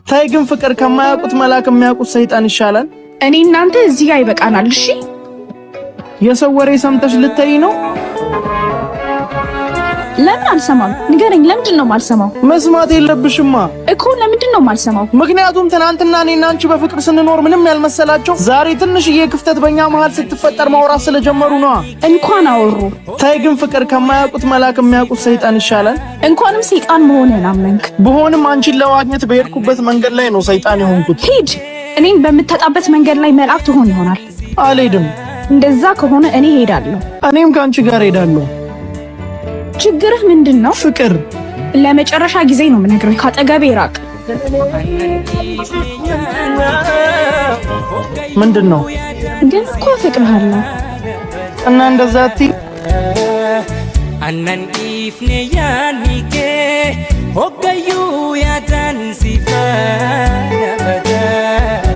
ታይ ግን ፍቅር ከማያውቁት መልአክ የሚያውቁት ሰይጣን ይሻላል። እኔ እናንተ እዚህ አይበቃናል? እሺ የሰው ወሬ ሰምተሽ ልታይ ነው? ለምን አልሰማም? ንገረኝ፣ ለምንድን ነው የማልሰማው? መስማት የለብሽማ እኮ። ለምንድን ነው የማልሰማው? ምክንያቱም ትናንትና እኔና አንቺ በፍቅር ስንኖር ምንም ያልመሰላቸው ዛሬ ትንሽዬ ክፍተት በእኛ መሃል ስትፈጠር ማውራት ስለጀመሩ ነው። እንኳን አወሩ። ታይ ግን ፍቅር ከማያውቁት መልአክ የሚያውቁት ሰይጣን ይሻላል። እንኳንም ሰይጣን መሆንህን አመንክ። በሆንም አንቺን ለማግኘት በሄድኩበት መንገድ ላይ ነው ሰይጣን የሆንኩት። ሂድ። እኔን በምትጠጣበት መንገድ ላይ መልአክ ትሆን ይሆናል። አልሄድም። እንደዛ ከሆነ እኔ ሄዳለሁ። እኔም ከአንቺ ጋር ሄዳለሁ። ችግርህ ምንድነው? ፍቅር ለመጨረሻ ጊዜ ነው የምነግርህ፣ ካጠገቤ ራቅ። ምንድነው? ግን እኮ ፍቅርሃለሁ እና እንደዛ አትይ። አናን ኢፍኔ ያኒኬ